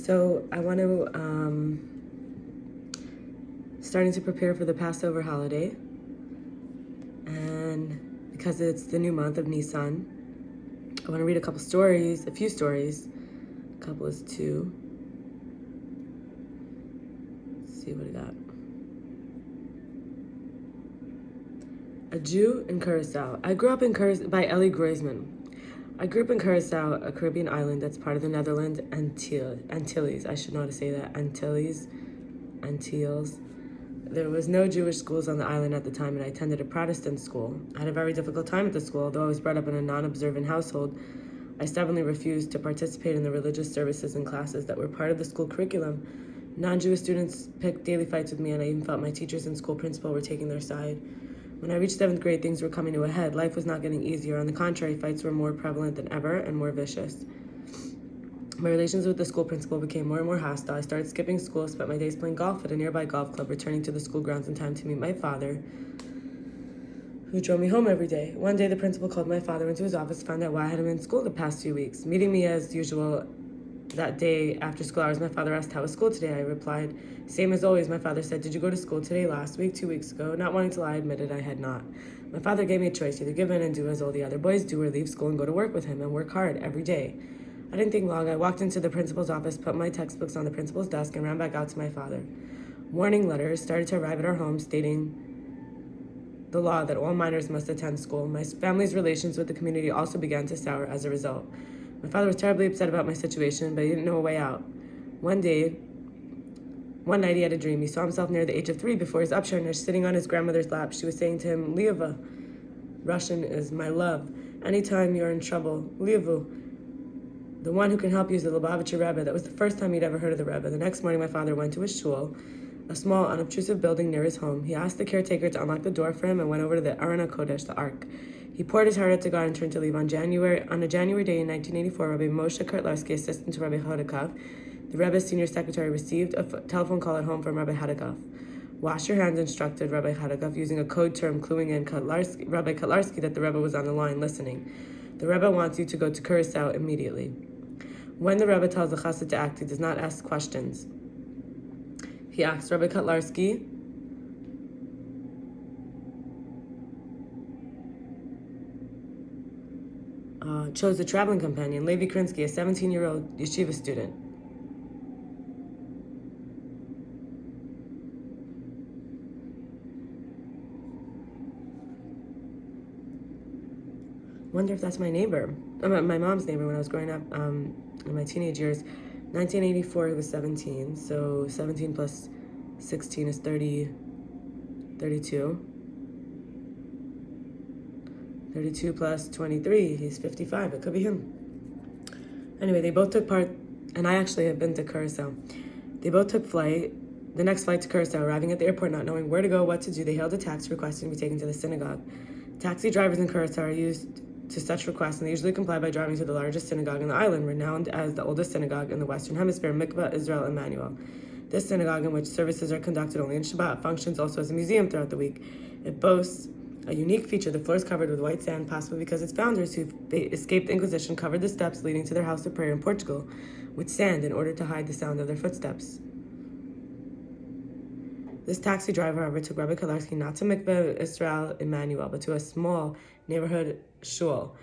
So I want to, starting to prepare for the Passover holiday. And because it's the new month of Nisan, I want to read a few stories. A couple is two. Let's see what we got. A Jew in Curacao. I grew up in Curacao by Ellie Groisman. I grew up in Curacao, a Caribbean island that's part of the Netherlands Antilles. I should know how to say that. Antilles. There was no Jewish schools on the island at the time, and I attended a Protestant school. I had a very difficult time at the school. Although I was brought up in a non-observant household, I stubbornly refused to participate in the religious services and classes that were part of the school curriculum. Non-Jewish students picked daily fights with me, and I even felt my teachers and school principal were taking their side. When I reached 7th grade, things were coming to a head. Life was not getting easier. On the contrary, fights were more prevalent than ever and more vicious. My relations with the school principal became more and more hostile. I started skipping school, spent my days playing golf at a nearby golf club, returning to the school grounds in time to meet my father, who drove me home every day. One day, the principal called my father into his office to find out why I hadn't been in school the past few weeks. Meeting me as usual that day after school hours, my father asked, "How was school today?" I replied, "Same as always." My father said, "Did you go to school today, last week, 2 weeks ago?" Not wanting to lie, I admitted I had not. My father gave me a choice: either give in and do as all the other boys do, or leave school and go to work with him and work hard every day. I didn't think long. I walked into the principal's office, put my textbooks on the principal's desk, and ran back out to my father. Warning letters started to arrive at our home stating the law that all minors must attend school. My family's relations with the community also began to sour as a result. My father was terribly upset about my situation, but he didn't know a way out. One night he had a dream. He saw himself near the age of 3 before his upsharnish sitting on his grandmother's lap. She was saying to him, "Liava," Russian is my love. "Anytime you're in trouble, Liavu. The one who can help you is the Lubavitcher Rebbe." That was the first time he'd ever heard of the Rebbe. The next morning, my father went to his shul, a small, unobtrusive building near his home. He asked the caretaker to unlock the door for him and went over to the Aron HaKodesh, the Ark. He poured his heart out to God and turned to leave. On a January day in 1984, Rabbi Moshe Kartlarski, assistant to Rabbi Hadakov, the Rebbe's senior secretary, received a telephone call at home from Rabbi Hadakov. "Wash your hands," instructed Rabbi Hadakov, using a code term cluing in Rabbi Kartlarski that the Rebbe was on the line listening. "The Rebbe wants you to go to Curacao immediately." When the Rebbe tells the chassid to act, he does not ask questions. He asks Rabbi Kartlarski, chose a traveling companion, Levi Krinsky, a 17-year-old yeshiva student. Wonder if that's my neighbor, my mom's neighbor when I was growing up in my teenage years. 1984, he was 17, so 17 plus 16 is 32. 32 plus 23, he's 55. It could be him. Anyway, they both took part, and I actually have been to Curacao. They both took the next flight to Curacao. Arriving at the airport, not knowing where to go, what to do, they hailed a taxi requesting to be taken to the synagogue. Taxi drivers in Curacao are used to such requests, and they usually comply by driving to the largest synagogue in the island, renowned as the oldest synagogue in the Western Hemisphere, Mikveh Israel Emmanuel. This synagogue, in which services are conducted only in Shabbat, functions also as a museum throughout the week. It boasts a unique feature: the floor is covered with white sand, possibly because its founders, who escaped the Inquisition, covered the steps leading to their house of prayer in Portugal with sand in order to hide the sound of their footsteps. This taxi driver, however, took Rabbi Kartlarski not to Mikveh Israel Emmanuel, but to a small neighborhood shul.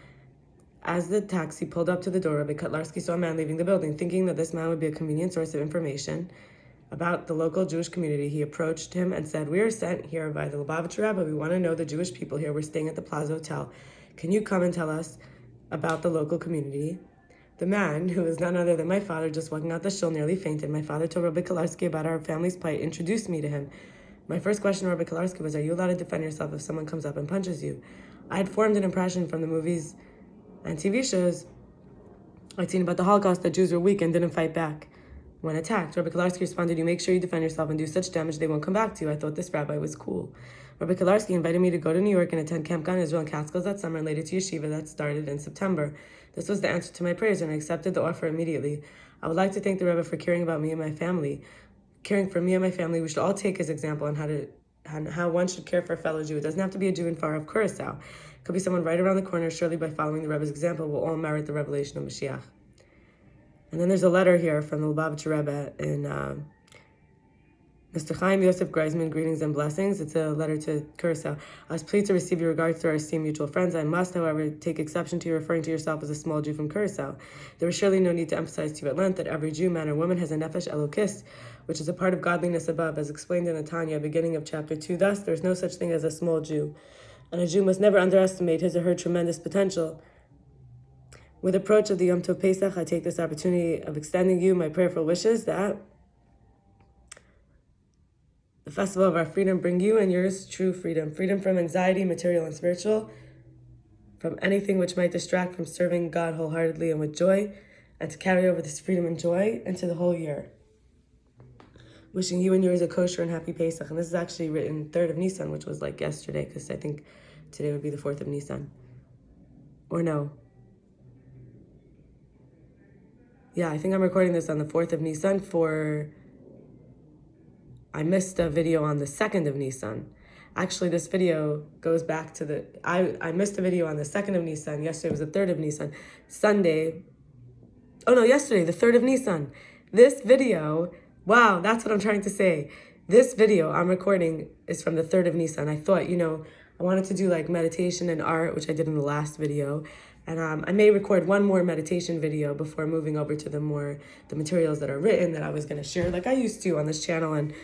As the taxi pulled up to the door, Rabbi Kartlarski saw a man leaving the building. Thinking that this man would be a convenient source of information about the local Jewish community, he approached him and said, "We are sent here by the Lubavitcher Rebbe. We want to know the Jewish people here. We're staying at the Plaza Hotel. Can you come and tell us about the local community?" The man, who was none other than my father, just walking out the shul, nearly fainted. My father told Rabbi Kartlarski about our family's plight, introduced me to him. My first question to Rabbi Kartlarski was, "Are you allowed to defend yourself if someone comes up and punches you?" I had formed an impression from the movies and TV shows I'd seen about the Holocaust that Jews were weak and didn't fight back when attacked. Rabbi Kartlarski responded, "You make sure you defend yourself and do such damage they won't come back to you." I thought this rabbi was cool. Rabbi Kartlarski invited me to go to New York and attend Camp Gan Israel in Catskills that summer and later to yeshiva that started in September. This was the answer to my prayers, and I accepted the offer immediately. I would like to thank the Rebbe for caring about me and my family. Caring for me and my family, we should all take his example on how one should care for a fellow Jew. It doesn't have to be a Jew in far off Curacao. It could be someone right around the corner. Surely by following the Rebbe's example, we'll all merit the revelation of Mashiach. And then there's a letter here from the Lubavitcher Rebbe in Mr. Chaim Yosef Greisman, greetings and blessings. It's a letter to Curacao. I was pleased to receive your regards to our esteemed mutual friends. I must, however, take exception to you referring to yourself as a small Jew from Curacao. There is surely no need to emphasize to you at length that every Jew, man or woman, has a nefesh elokis, which is a part of godliness above, as explained in the Tanya, beginning of chapter 2. Thus, there is no such thing as a small Jew, and a Jew must never underestimate his or her tremendous potential. With approach of the Yom Tov Pesach, I take this opportunity of extending you my prayerful wishes that the festival of our freedom bring you and yours true freedom. Freedom from anxiety, material and spiritual, from anything which might distract from serving God wholeheartedly and with joy, and to carry over this freedom and joy into the whole year. Wishing you and yours a kosher and happy Pesach. And this is actually written 3rd of Nisan, which was like yesterday, because I think today would be the 4th of Nisan. Or no. Yeah, I think I'm recording this on the 4th of Nisan I missed a video on the 2nd of Nisan. Actually, this video goes back to I missed a video on the 2nd of Nisan. Yesterday was the 3rd of Nisan. Yesterday, the 3rd of Nisan. This video, wow, that's what I'm trying to say. This video I'm recording is from the 3rd of Nisan. I thought, I wanted to do like meditation and art, which I did in the last video. And I may record one more meditation video before moving over to the materials that are written that I was going to share like I used to on this channel. And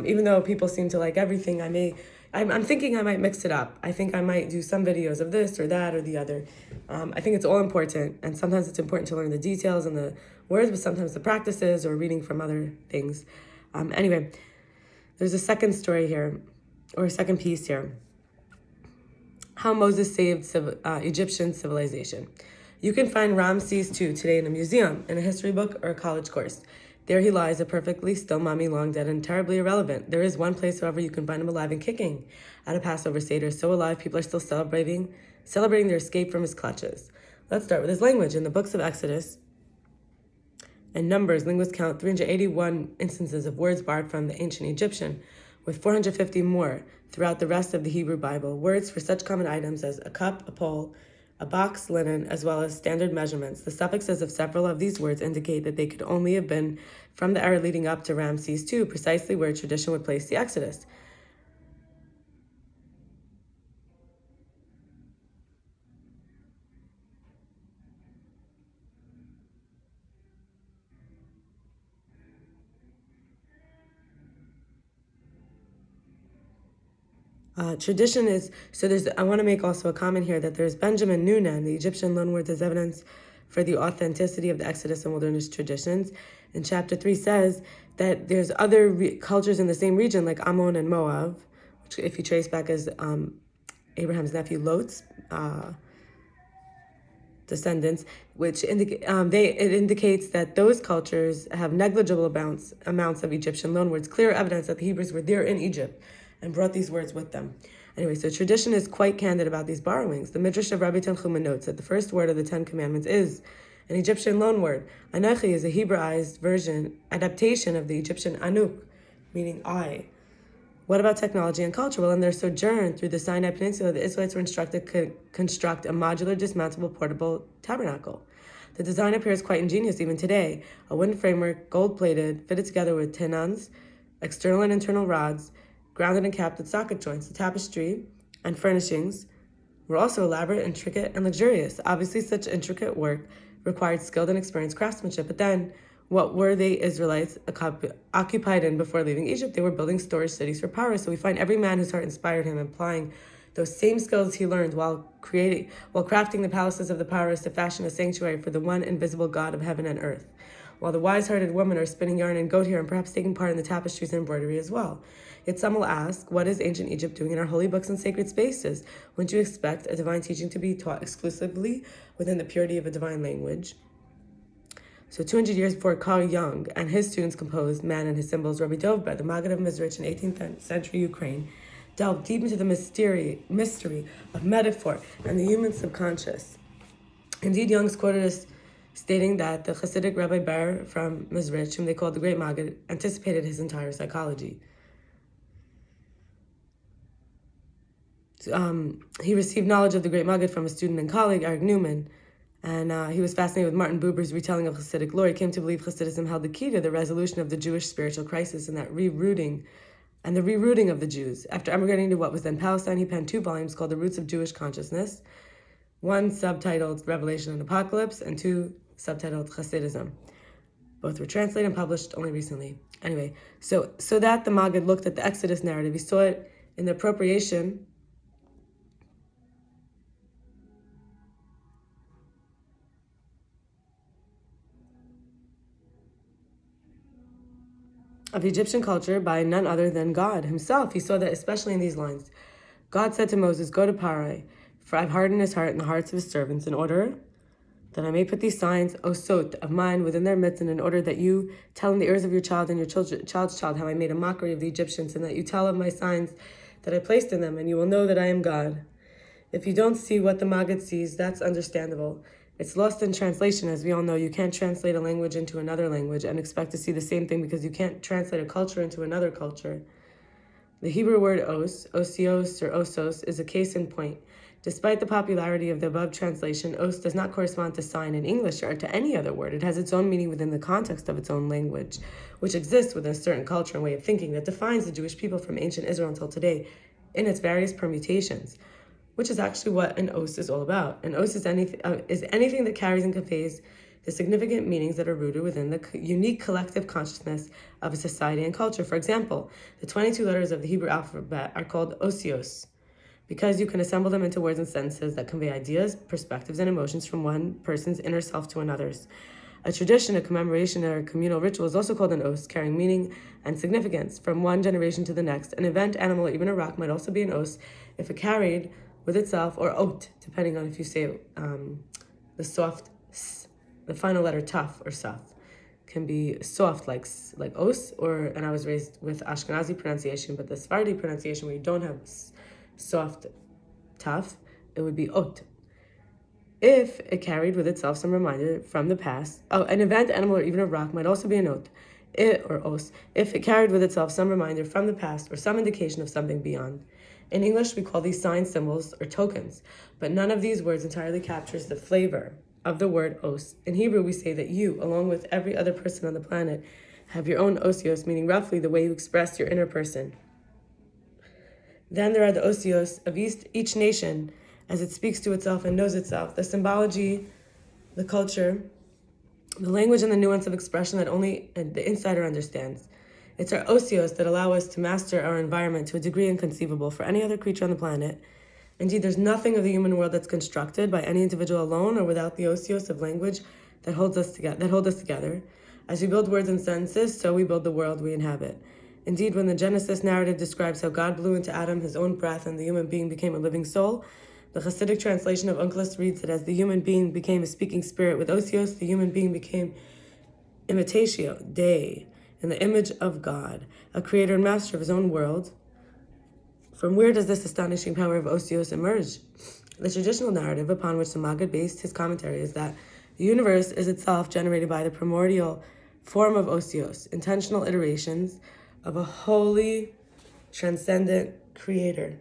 even though people seem to like everything, I'm thinking I might mix it up. I think I might do some videos of this or that or the other. I think it's all important. And sometimes it's important to learn the details and the words, but sometimes the practices or reading from other things. Anyway, there's a second story here, or a second piece here. How Moses saved Egyptian civilization. You can find Ramses II today in a museum, in a history book, or a college course. There he lies, a perfectly still mummy, long dead and terribly irrelevant. There is one place, however, you can find him alive and kicking. At a Passover Seder, so alive, people are still celebrating their escape from his clutches. Let's start with his language. In the books of Exodus and Numbers, linguists count 381 instances of words borrowed from the ancient Egyptian, with 450 more throughout the rest of the Hebrew Bible. Words for such common items as a cup, a pole, a box, linen, as well as standard measurements. The suffixes of several of these words indicate that they could only have been from the era leading up to Ramses II, precisely where tradition would place the Exodus. Tradition is, I want to make also a comment here that there's Benjamin Noonan, the Egyptian loanwords as evidence for the authenticity of the Exodus and wilderness traditions. In chapter 3 says that there's other cultures in the same region like Ammon and Moab, which if you trace back as Abraham's nephew Lot's descendants, which it indicates that those cultures have negligible amounts of Egyptian loanwords, clear evidence that the Hebrews were there in Egypt and brought these words with them. Anyway, so tradition is quite candid about these borrowings. The Midrash of Rabbi Tanchuma notes that the first word of the 10 Commandments is an Egyptian loanword. Anochi is a Hebraized adaptation of the Egyptian Anuk, meaning I. What about technology and culture? Well, in their sojourn through the Sinai Peninsula, the Israelites were instructed to construct a modular, dismantleable, portable tabernacle. The design appears quite ingenious even today. A wooden framework, gold-plated, fitted together with tenons, external and internal rods, grounded and capped with socket joints. The tapestry and furnishings were also elaborate, intricate, and luxurious. Obviously, such intricate work required skilled and experienced craftsmanship. But then, what were the Israelites occupied in before leaving Egypt? They were building storage cities for power. So we find every man whose heart inspired him applying those same skills he learned while crafting the palaces of the Pharaohs to fashion a sanctuary for the one invisible God of heaven and earth. While the wise-hearted women are spinning yarn and goat hair and perhaps taking part in the tapestries and embroidery as well. Yet some will ask, what is ancient Egypt doing in our holy books and sacred spaces? Wouldn't you expect a divine teaching to be taught exclusively within the purity of a divine language? So 200 years before Carl Jung and his students composed Man and His Symbols, Rabbi Dovber, the Maggid of Mizrach in 18th century Ukraine, delved deep into the mystery of metaphor and the human subconscious. Indeed, Jung's quoted as stating that the Hasidic Rabbi Ber from Mizrach, whom they called the Great Maggid, anticipated his entire psychology. He received knowledge of the Great Maggid from a student and colleague, Eric Newman, And he was fascinated with Martin Buber's retelling of Hasidic lore. He came to believe Hasidism held the key to the resolution of the Jewish spiritual crisis and the rerouting of the Jews. After emigrating to what was then Palestine, he penned 2 volumes called The Roots of Jewish Consciousness, one subtitled Revelation and Apocalypse, and 2 subtitled Hasidism. Both were translated and published only recently. Anyway, so that the Maggid looked at the Exodus narrative, he saw it in the appropriation of Egyptian culture by none other than God himself. He saw that especially in these lines. God said to Moses, "Go to Parai, for I've hardened his heart and the hearts of his servants, in order that I may put these signs, osot, of mine within their midst, and in order that you tell in the ears of your child and your child's child how I made a mockery of the Egyptians, and that you tell of my signs that I placed in them, and you will know that I am God." If you don't see what the Maggid sees, that's understandable. It's lost in translation, as we all know. You can't translate a language into another language and expect to see the same thing because you can't translate a culture into another culture. The Hebrew word os, osios, or osos, is a case in point. Despite the popularity of the above translation, os does not correspond to sign in English or to any other word. It has its own meaning within the context of its own language, which exists within a certain culture and way of thinking that defines the Jewish people from ancient Israel until today in its various permutations, which is actually what an os is all about. An os is anything that carries and conveys the significant meanings that are rooted within the unique collective consciousness of a society and culture. For example, the 22 letters of the Hebrew alphabet are called osios, because you can assemble them into words and sentences that convey ideas, perspectives, and emotions from one person's inner self to another's. A tradition, a commemoration, or a communal ritual is also called an os, carrying meaning and significance from one generation to the next. An event, animal, or even a rock might also be an os if it carried with itself, or ot, depending on if you say the soft s, the final letter taf or saf can be soft like os, and I was raised with Ashkenazi pronunciation, but the Sephardi pronunciation where you don't have soft taf, it would be ot. If it carried with itself some reminder from the past, an event, animal, or even a rock might also be an ot, or os, if it carried with itself some reminder from the past or some indication of something beyond. In English, we call these signs symbols or tokens, but none of these words entirely captures the flavor of the word os. In Hebrew, we say that you, along with every other person on the planet, have your own osios, meaning roughly the way you express your inner person. Then there are the osios of each nation as it speaks to itself and knows itself, the symbology, the culture, the language, and the nuance of expression that only the insider understands. It's our osios that allow us to master our environment to a degree inconceivable for any other creature on the planet. Indeed, there's nothing of the human world that's constructed by any individual alone or without the osios of language that hold us together. As we build words and sentences, so we build the world we inhabit. Indeed, when the Genesis narrative describes how God blew into Adam his own breath and the human being became a living soul, the Hasidic translation of Onkelos reads that as the human being became a speaking spirit with osios, the human being became imitatio Dei, in the image of God, a creator and master of his own world. From where does this astonishing power of osios emerge? The traditional narrative upon which the Maggid based his commentary is that the universe is itself generated by the primordial form of osios, intentional iterations of a holy, transcendent creator.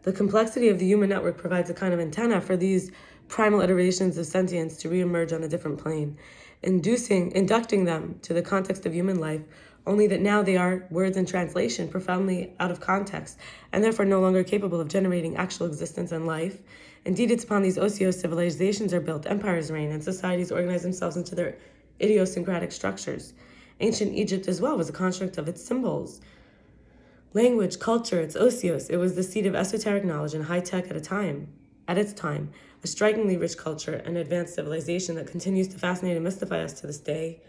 The complexity of the human network provides a kind of antenna for these primal iterations of sentience to reemerge on a different plane, inducting them to the context of human life, only that now they are words in translation, profoundly out of context, and therefore no longer capable of generating actual existence and life. Indeed, it's upon these osios civilizations are built, empires reign, and societies organize themselves into their idiosyncratic structures. Ancient Egypt as well was a construct of its symbols, language, culture, its osios. It was the seat of esoteric knowledge and high tech at its time, a strikingly rich culture and advanced civilization that continues to fascinate and mystify us to this day.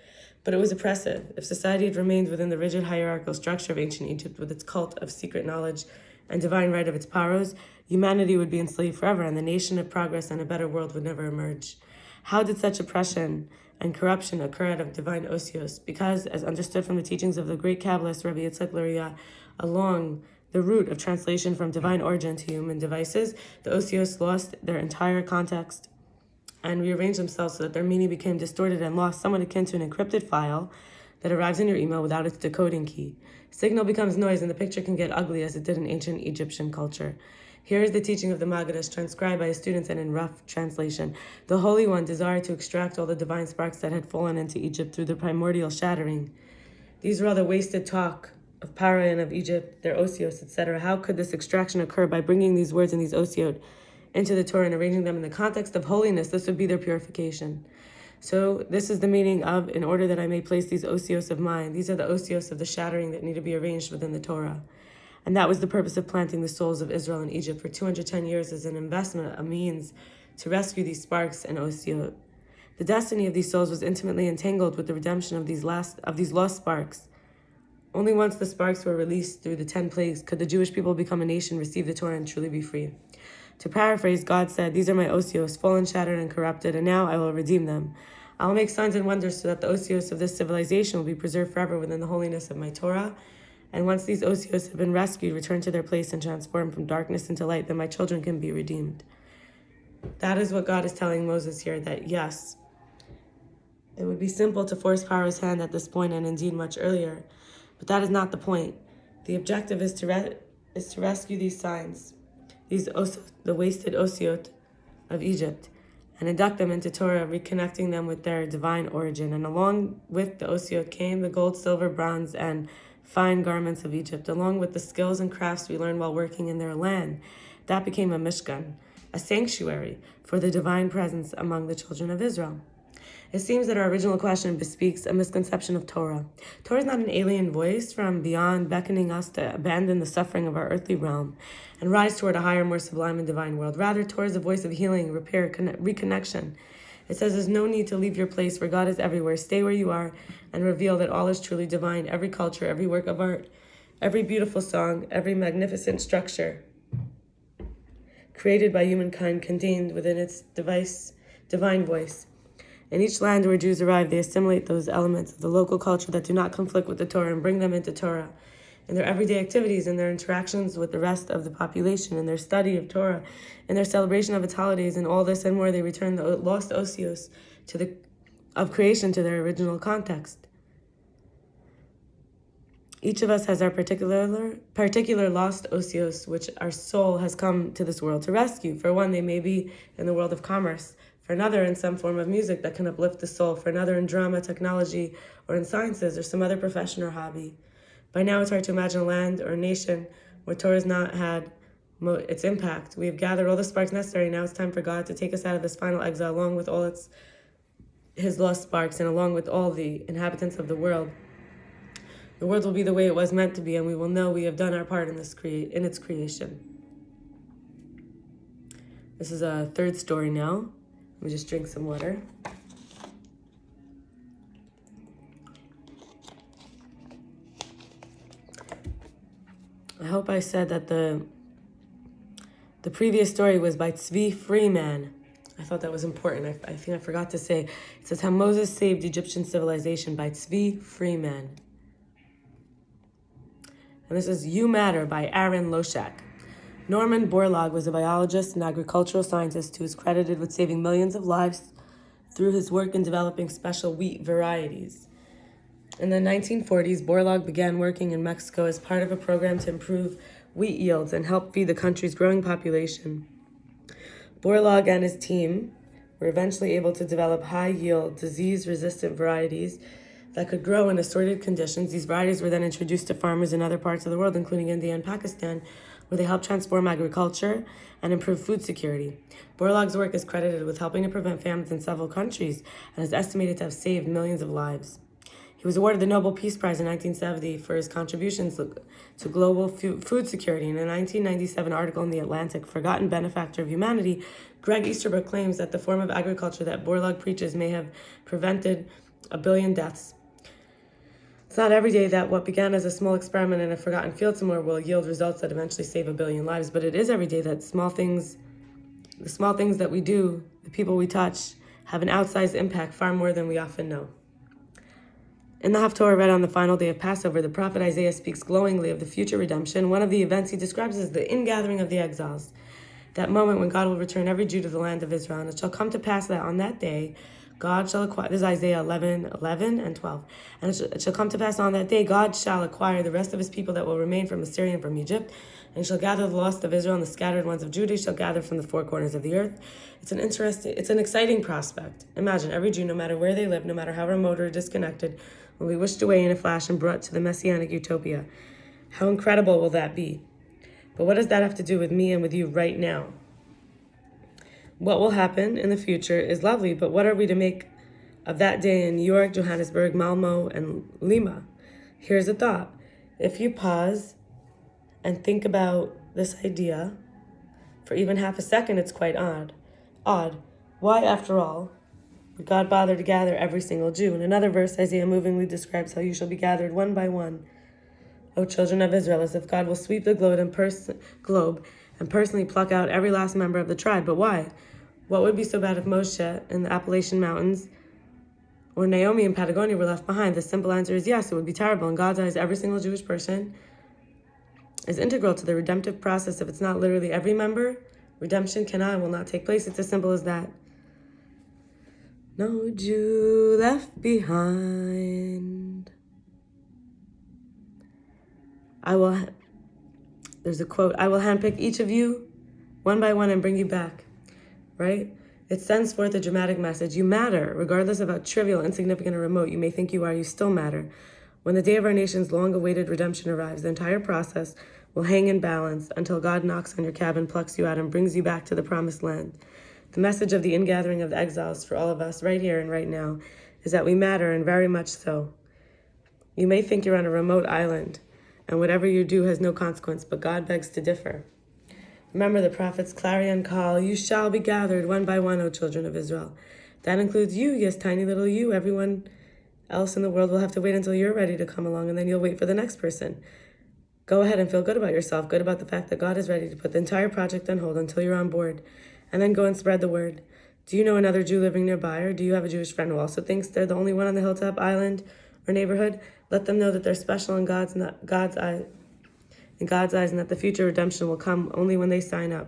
But it was oppressive. If society had remained within the rigid hierarchical structure of ancient Egypt with its cult of secret knowledge and divine right of its paros, humanity would be enslaved forever and the nation of progress and a better world would never emerge. How did such oppression and corruption occur out of divine osios? Because, as understood from the teachings of the great Kabbalist Rabbi Yitzhak Luria, along the route of translation from divine origin to human devices, the osios lost their entire context and rearranged themselves so that their meaning became distorted and lost, somewhat akin to an encrypted file that arrives in your email without its decoding key. Signal becomes noise and the picture can get ugly as it did in ancient Egyptian culture. Here is the teaching of the Maggid, transcribed by his students and in rough translation. The Holy One desired to extract all the divine sparks that had fallen into Egypt through the primordial shattering. These were all the wasted talk of Pharaoh and of Egypt, their osios, etc. How could this extraction occur? By bringing these words and these osiot into the Torah and arranging them in the context of holiness. This would be their purification. So this is the meaning of, in order that I may place these osios of mine. These are the osios of the shattering that need to be arranged within the Torah. And that was the purpose of planting the souls of Israel in Egypt for 210 years as an investment, a means to rescue these sparks and osiot. The destiny of these souls was intimately entangled with the redemption of these lost sparks. Only once the sparks were released through the 10 plagues could the Jewish people become a nation, receive the Torah, and truly be free. To paraphrase, God said, "These are my osios, fallen, shattered, and corrupted, and now I will redeem them. I will make signs and wonders so that the osios of this civilization will be preserved forever within the holiness of my Torah. And once these osios have been rescued, returned to their place, and transformed from darkness into light, then my children can be redeemed." That is what God is telling Moses here, that yes, it would be simple to force Pharaoh's hand at this point, and indeed much earlier. But that is not the point. The objective is to rescue these signs, the wasted osiot of Egypt, and induct them into Torah, reconnecting them with their divine origin. And along with the osiot came the gold, silver, bronze, and fine garments of Egypt, along with the skills and crafts we learned while working in their land. That became a mishkan, a sanctuary for the divine presence among the children of Israel. It seems that our original question bespeaks a misconception of Torah. Torah is not an alien voice from beyond beckoning us to abandon the suffering of our earthly realm and rise toward a higher, more sublime and divine world. Rather, Torah is a voice of healing, repair, reconnection. It says there's no need to leave your place, for God is everywhere. Stay where you are and reveal that all is truly divine. Every culture, every work of art, every beautiful song, every magnificent structure created by humankind contained within its divine voice. In each land where Jews arrive, they assimilate those elements of the local culture that do not conflict with the Torah and bring them into Torah. In their everyday activities, in their interactions with the rest of the population, in their study of Torah, in their celebration of its holidays, and all this and more, they return the lost osios of creation to their original context. Each of us has our particular lost osios, which our soul has come to this world to rescue. For one, they may be in the world of commerce. For another, in some form of music that can uplift the soul. For another, in drama, technology, or in sciences, or some other profession or hobby. By now, it's hard to imagine a land or a nation where Torah has not had its impact. We have gathered all the sparks necessary. Now it's time for God to take us out of this final exile, along with all his lost sparks, and along with all the inhabitants of the world. The world will be the way it was meant to be, and we will know we have done our part in its creation. This is a third story now. Let me just drink some water. I hope I said that the previous story was by Tzvi Freeman. I thought that was important. I think I forgot to say. It says how Moses saved Egyptian civilization by Tzvi Freeman. And this is You Matter by Aaron Loshak. Norman Borlaug was a biologist and agricultural scientist who is credited with saving millions of lives through his work in developing special wheat varieties. In the 1940s, Borlaug began working in Mexico as part of a program to improve wheat yields and help feed the country's growing population. Borlaug and his team were eventually able to develop high-yield, disease-resistant varieties that could grow in assorted conditions. These varieties were then introduced to farmers in other parts of the world, including India and Pakistan, where they helped transform agriculture and improve food security. Borlaug's work is credited with helping to prevent famines in several countries and is estimated to have saved millions of lives. He was awarded the Nobel Peace Prize in 1970 for his contributions to global food security. In a 1997 article in The Atlantic, Forgotten Benefactor of Humanity, Greg Easterbrook claims that the form of agriculture that Borlaug preaches may have prevented 1 billion deaths. It's not every day that what began as a small experiment in a forgotten field somewhere will yield results that eventually save 1 billion lives, but it is every day that the small things that we do, the people we touch, have an outsized impact far more than we often know. In the Haftorah read on the final day of Passover, the prophet Isaiah speaks glowingly of the future redemption. One of the events he describes as the ingathering of the exiles, that moment when God will return every Jew to the land of Israel. And it shall come to pass that on that day, God shall acquire, this is Isaiah 11 and 12. And it shall come to pass on that day, God shall acquire the rest of his people that will remain from Assyria and from Egypt, and shall gather the lost of Israel and the scattered ones of Judah, shall gather from the four corners of the earth. It's an exciting prospect. Imagine every Jew, no matter where they live, no matter how remote or disconnected, will be wished away in a flash and brought to the Messianic utopia. How incredible will that be? But what does that have to do with me and with you right now? What will happen in the future is lovely, but what are we to make of that day in New York, Johannesburg, Malmo, and Lima? Here's a thought. If you pause and think about this idea for even half a second, it's quite odd. Why, after all, would God bother to gather every single Jew? In another verse, Isaiah movingly describes how you shall be gathered one by one, O children of Israel, as if God will sweep the globe and personally pluck out every last member of the tribe. But why? What would be so bad if Moshe in the Appalachian Mountains or Naomi in Patagonia were left behind? The simple answer is yes, it would be terrible. In God's eyes, every single Jewish person is integral to the redemptive process. If it's not literally every member, redemption cannot and will not take place. It's as simple as that. No Jew left behind. There's a quote, I will handpick each of you one by one and bring you back. Right? It sends forth a dramatic message. You matter, regardless of how trivial, insignificant, or remote you may think you are, you still matter. When the day of our nation's long-awaited redemption arrives, the entire process will hang in balance until God knocks on your cabin, plucks you out, and brings you back to the promised land. The message of the ingathering of the exiles for all of us right here and right now is that we matter, and very much so. You may think you're on a remote island, and whatever you do has no consequence, but God begs to differ. Remember the prophet's clarion call, you shall be gathered one by one, O children of Israel. That includes you, yes, tiny little you. Everyone else in the world will have to wait until you're ready to come along, and then you'll wait for the next person. Go ahead and feel good about yourself, good about the fact that God is ready to put the entire project on hold until you're on board, and then go and spread the word. Do you know another Jew living nearby, or do you have a Jewish friend who also thinks they're the only one on the hilltop, island, or neighborhood? Let them know that they're special in God's eyes, and that the future redemption will come only when they sign up.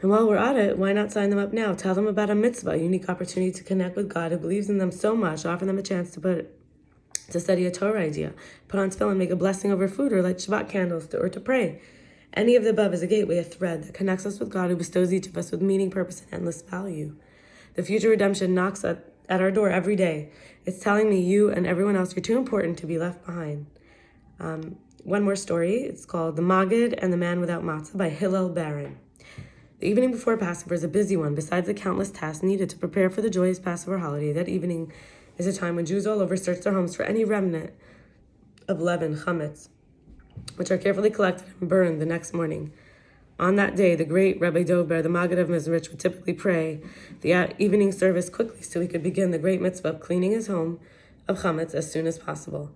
And while we're at it, why not sign them up now? Tell them about a mitzvah, a unique opportunity to connect with God who believes in them so much. Offer them a chance to study a Torah idea, put on tefillin, make a blessing over food, or light Shabbat candles, or to pray. Any of the above is a gateway, a thread that connects us with God who bestows each of us with meaning, purpose, and endless value. The future redemption knocks at our door every day. It's telling me, you and everyone else, you're too important to be left behind. One more story. It's called The Maggid and the Man Without Matzah by Hillel Baron. The evening before Passover is a busy one. Besides the countless tasks needed to prepare for the joyous Passover holiday, that evening is a time when Jews all over search their homes for any remnant of leaven, chametz, which are carefully collected and burned the next morning. On that day, the great Rabbi Dover, the Maggid of Mizrich, would typically pray the evening service quickly so he could begin the great mitzvah of cleaning his home of chametz as soon as possible.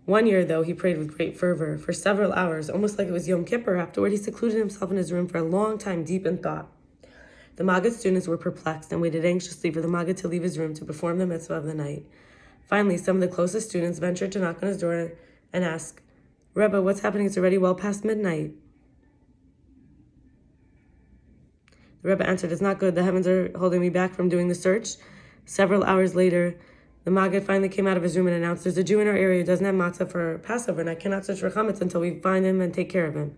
One year, though, he prayed with great fervor for several hours, almost like it was Yom Kippur. Afterward, he secluded himself in his room for a long time, deep in thought. The Maggid students were perplexed and waited anxiously for the Maggid to leave his room to perform the mitzvah of the night. Finally, some of the closest students ventured to knock on his door and ask, Rebbe, what's happening? It's already well past midnight. The Rebbe answered, it's not good. The heavens are holding me back from doing the search. Several hours later, the Maggid finally came out of his room and announced, there's a Jew in our area who doesn't have matzah for Passover, and I cannot search for chametz until we find him and take care of him.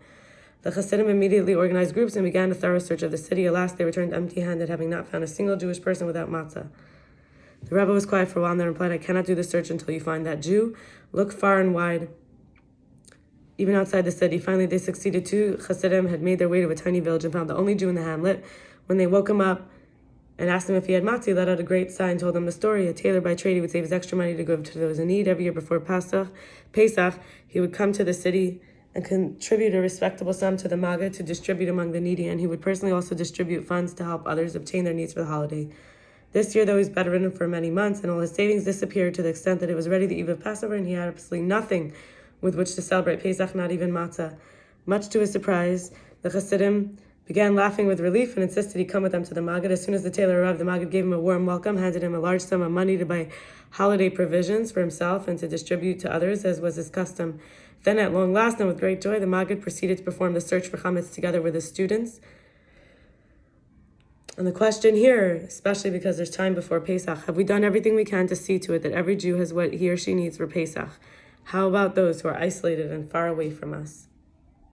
The Hasidim immediately organized groups and began a thorough search of the city. Alas, they returned empty-handed, having not found a single Jewish person without matzah. The Rebbe was quiet for a while and then replied, I cannot do the search until you find that Jew. Look far and wide, even outside the city. Finally, they succeeded. Two Hasidim had made their way to a tiny village and found the only Jew in the hamlet. When they woke him up and asked him if he had matzah, he let out a great sigh and told them the story. A tailor by trade, he would save his extra money to give to those in need. Every year before Pesach, he would come to the city and contribute a respectable sum to the Maggid to distribute among the needy, and he would personally also distribute funds to help others obtain their needs for the holiday. This year, though, he's bedridden for many months, and all his savings disappeared to the extent that it was already the eve of Passover, and he had absolutely nothing with which to celebrate Pesach, not even matzah. Much to his surprise, the Hasidim began laughing with relief and insisted he come with them to the Maggid. As soon as the tailor arrived, the Maggid gave him a warm welcome, handed him a large sum of money to buy holiday provisions for himself and to distribute to others, as was his custom. Then, at long last and with great joy, the Maggid proceeded to perform the search for chametz together with his students. And the question here, especially because there's time before Pesach, have we done everything we can to see to it that every Jew has what he or she needs for Pesach? How about those who are isolated and far away from us?